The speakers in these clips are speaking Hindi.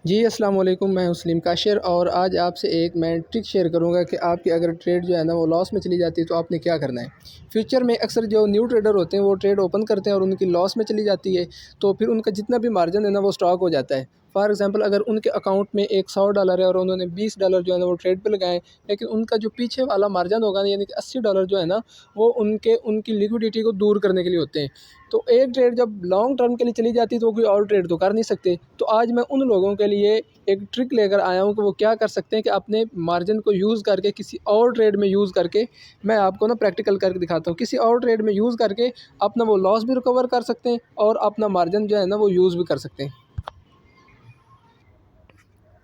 जी अस्सलाम वालेकुम, मैं मुस्लिम काशिर और आज आपसे एक मैं ट्रिक शेयर करूंगा कि आपकी अगर ट्रेड जो है ना वो लॉस में चली जाती है तो आपने क्या करना है। फ्यूचर में अक्सर जो न्यू ट्रेडर होते हैं वो ट्रेड ओपन करते हैं और उनकी लॉस में चली जाती है, तो फिर उनका जितना भी मार्जिन है ना वो स्टॉक हो जाता है। फॉर एग्जांपल अगर उनके अकाउंट में एक $100 है और उन्होंने $20 जो है ना वो ट्रेड पे लगाए, लेकिन उनका जो पीछे वाला मार्जिन होगा यानी कि $80 जो है ना वो उनकी लिक्विडिटी को दूर करने के लिए होते हैं। तो एक ट्रेड जब लॉन्ग टर्म के लिए चली जाती है तो कोई और ट्रेड तो कर नहीं सकते। तो आज मैं उन लोगों के लिए एक ट्रिक लेकर आया हूँ कि वो क्या कर सकते हैं कि अपने मार्जिन को यूज़ करके किसी और ट्रेड में यूज़ करके, मैं आपको ना प्रैक्टिकल करके दिखाता हूँ, किसी और ट्रेड में यूज़ करके अपना वो लॉस भी रिकवर कर सकते हैं और अपना मार्जिन जो है ना वो यूज़ भी कर सकते हैं।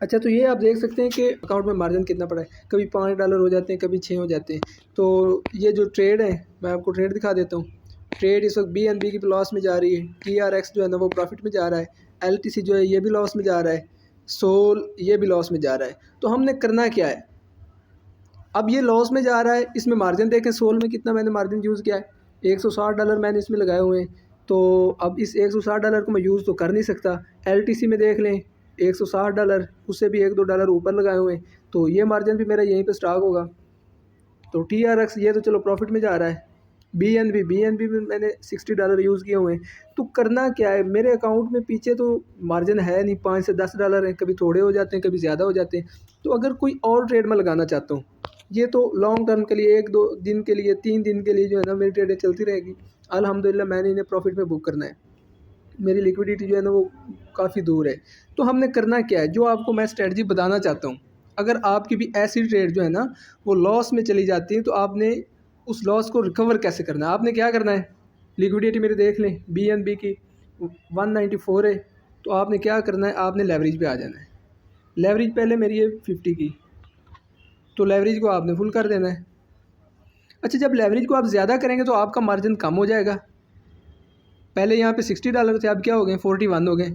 अच्छा, तो ये आप देख सकते हैं कि अकाउंट में मार्जिन कितना पड़ा है, कभी $5 हो जाते हैं, कभी 6 हो जाते हैं। तो ये जो ट्रेड है, मैं आपको ट्रेड दिखा देता हूँ। ट्रेड इस वक्त BNB की लॉस में जा रही है, TRX जो है ना वो प्रॉफिट में जा रहा है, LTC जो है ये भी लॉस में जा रहा है, सोल ये भी लॉस में जा रहा है। तो हमने करना क्या है, अब ये लॉस में जा रहा है, इसमें मार्जिन देखें, सोल में कितना मैंने मार्जिन यूज़ किया है, $160 मैंने इसमें लगाए हुए हैं। तो अब इस $160 को मैं यूज़ तो कर नहीं सकता। LTC में देख लें, $160, उससे भी $1-2 ऊपर लगाए हुए हैं, तो ये मार्जिन भी मेरा यहीं पे स्टॉक होगा। तो TRX ये तो चलो प्रॉफिट में जा रहा है। BNB में मैंने $60 यूज़ किए हुए हैं। तो करना क्या है, मेरे अकाउंट में पीछे तो मार्जिन है नहीं, $5 से $10 हैं, कभी थोड़े हो जाते हैं, कभी ज़्यादा हो जाते हैं। तो अगर कोई और ट्रेड में लगाना चाहता हूँ, ये तो लॉन्ग टर्म के लिए 1-2 दिन के लिए, 3 दिन के लिए जो है ना मेरी ट्रेडें चलती रहेगी। अल्हम्दुलिल्लाह मैंने इन्हें प्रॉफिट में बुक करना है। मेरी लिक्विडिटी जो है ना वो काफ़ी दूर है। तो हमने करना क्या है, जो आपको मैं स्ट्रेटजी बताना चाहता हूँ, अगर आपकी भी ऐसी ट्रेड जो है ना वो लॉस में चली जाती है तो आपने उस लॉस को रिकवर कैसे करना है। आपने क्या करना है, लिक्विडिटी मेरी देख लें, BNB की 194 है। तो आपने क्या करना है, आपने लेवरेज पे आ जाना है। लेवरेज पहले मेरी है 50 की, तो लेवरेज को आपने फुल कर देना है। अच्छा, जब लेवरेज को आप ज़्यादा करेंगे तो आपका मार्जिन कम हो जाएगा। पहले यहाँ पे $60 थे, अब क्या हो गए, 41 हो गए।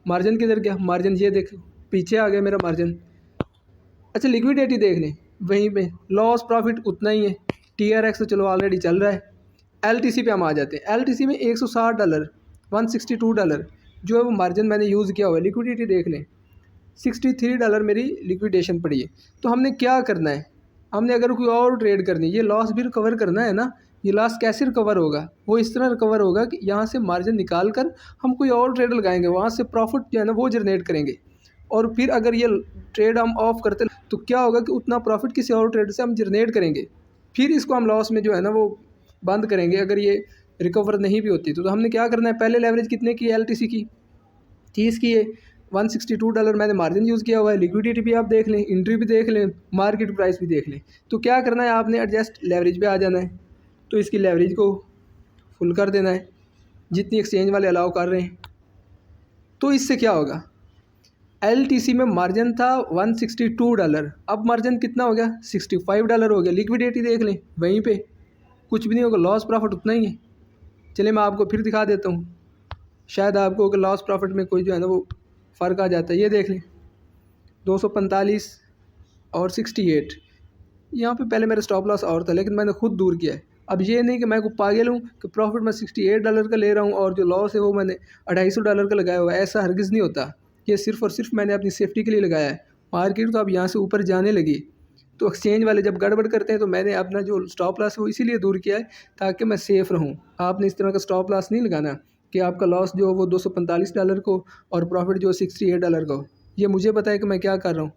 मार्जिन किधर गया, मार्जिन ये देखो पीछे आ गया मेरा मार्जिन। अच्छा, लिक्विडिटी देख लें, वहीं पे लॉस प्रॉफिट उतना ही है। TRX तो चलो ऑलरेडी चल रहा है। LTC पे हम आ जाते हैं। LTC में $160, $162 जो है वो मार्जिन मैंने यूज़ किया हुआ है। लिक्विडिटी देख लें, $63 मेरी लिक्विडेशन पड़ी है। तो हमने क्या करना है, हमने अगर कोई और ट्रेड करनी है, ये लॉस भी रिकवर करना है ना। ये लॉस कैसे रिकवर होगा, वो इस तरह रिकवर होगा कि यहाँ से मार्जिन निकाल कर हम कोई और ट्रेड लगाएंगे, वहाँ से प्रॉफिट जो है ना वो जनरेट करेंगे। और फिर अगर ये ट्रेड हम ऑफ करते तो क्या होगा कि उतना प्रॉफिट किसी और ट्रेड से हम जनरेट करेंगे, फिर इसको हम लॉस में जो है ना वो बंद करेंगे अगर ये रिकवर नहीं भी होती। तो हमने क्या करना है, पहले लेवरेज कितने की है, LTC की 30 की है, $162 मैंने मार्जिन यूज़ किया हुआ है। लिक्विडिटी भी आप देख लें, एंट्री भी देख लें, मार्केट प्राइस भी देख लें। तो क्या करना है, आपने एडजस्ट लेवरेज पे आ जाना है। तो इसकी लेवरेज को फुल कर देना है जितनी एक्सचेंज वाले अलाउ कर रहे हैं। तो इससे क्या होगा, LTC में मार्जिन था $162, अब मार्जिन कितना हो गया, $65 हो गया। लिक्विडिटी देख लें, वहीं पे कुछ भी नहीं होगा, लॉस प्रॉफिट उतना ही है। चलिए मैं आपको फिर दिखा देता हूँ, शायद आपको लॉस प्रॉफिट में कोई जो है ना वो फ़र्क आ जाता है। ये देख लें, 245 और 68, यहाँ पे पहले मेरा स्टॉप लॉस और था लेकिन मैंने खुद दूर किया है। अब ये नहीं कि मैं को पागल हूँ कि प्रॉफिट मैं $68 का ले रहा हूँ और जो लॉस है वो मैंने $250 का लगाया हुआ है, ऐसा हरगिज़ नहीं होता। ये सिर्फ़ और सिर्फ मैंने अपनी सेफ्टी के लिए लगाया है। मार्केट तो अब यहाँ से ऊपर जाने लगी, तो एक्सचेंज वाले जब गड़बड़ करते हैं तो मैंने अपना जो स्टॉप लॉस है वो इसीलिए दूर किया है ताकि मैं सेफ़ रहूँ। आपने इस तरह का स्टॉप लॉस नहीं लगाना कि आपका लॉस जो वो $245 को और प्रॉफिट जो $68 का हो। ये मुझे पता है कि मैं क्या कर रहा हूँ,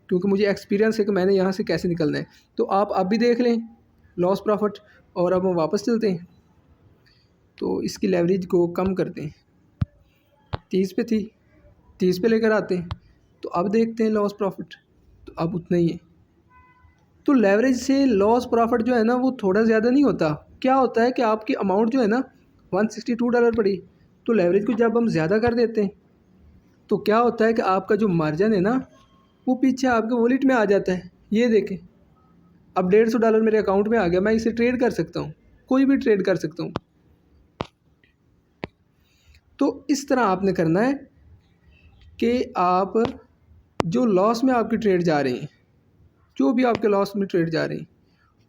क्योंकि मुझे एक्सपीरियंस है कि मैंने यहाँ से कैसे निकलना है। तो आप भी देख लें लॉस प्रॉफिट। और अब हम वापस चलते हैं, तो इसकी लेवरेज को कम करते हैं, 30 पे थी, 30 पे लेकर आते हैं। तो अब देखते हैं लॉस प्रॉफिट, तो अब उतना ही है। तो लेवरेज से लॉस प्रॉफिट जो है ना वो थोड़ा ज़्यादा नहीं होता। क्या होता है कि आपकी अमाउंट जो है ना $162 पड़ी, तो लेवरेज को जब हम ज़्यादा कर देते हैं तो क्या होता है कि आपका जो मार्जिन है ना वो पीछे आपके वॉलेट में आ जाता है। ये देखें, अब $150 मेरे अकाउंट में आ गया, मैं इसे ट्रेड कर सकता हूँ, कोई भी ट्रेड कर सकता हूँ। तो इस तरह आपने करना है कि आप जो लॉस में आपकी ट्रेड जा रही हैं, जो भी आपके लॉस में ट्रेड जा रही हैं,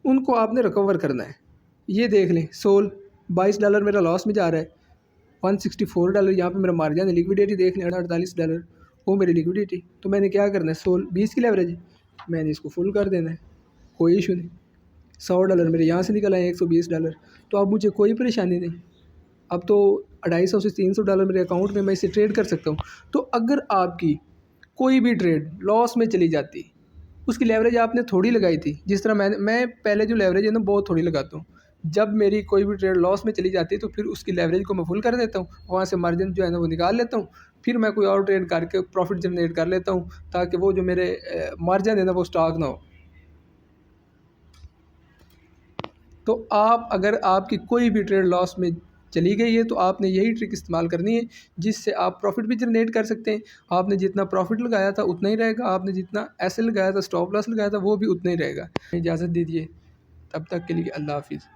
उनको आपने रिकवर करना है। ये देख लें, सोल $22 मेरा लॉस में जा रहा है, $164 यहाँ पे मेरा मार्जिन है। लिक्विडिटी देख लें $48, वो मेरी लिक्विडिटी। तो मैंने क्या करना है, 20 की लेवरेज मैंने इसको फुल कर देना है, कोई इशू नहीं। $100 मेरे यहाँ से निकल आए, $120। तो अब मुझे कोई परेशानी नहीं। अब तो $250 से $300 मेरे अकाउंट में, मैं इसे ट्रेड कर सकता हूँ। तो अगर आपकी कोई भी ट्रेड लॉस में चली जाती, उसकी लेवरेज आपने थोड़ी लगाई थी, जिस तरह मैं पहले जो लेवरेज है ना बहुत थोड़ी लगाता हूँ। जब मेरी कोई भी ट्रेड लॉस में चली जाती है तो फिर उसकी लेवरेज को मैं फुल कर देता हूँ, वहाँ से मार्जिन जो है ना वो निकाल लेता हूँ, फिर मैं कोई और ट्रेड करके प्रॉफिट जनरेट कर लेता हूँ, ताकि वो जो मेरे मार्जिन है ना वो स्टॉक ना हो। तो आप अगर आपकी कोई भी ट्रेड लॉस में चली गई है तो आपने यही ट्रिक इस्तेमाल करनी है, जिससे आप प्रॉफिट भी जनरेट कर सकते हैं। आपने जितना प्रॉफिट लगाया था उतना ही रहेगा, आपने जितना ऐसे लगाया था, स्टॉप लॉस लगाया था, वो भी उतना ही रहेगा। इजाज़त दीजिए, तब तक के लिए अल्लाह हाफिज़।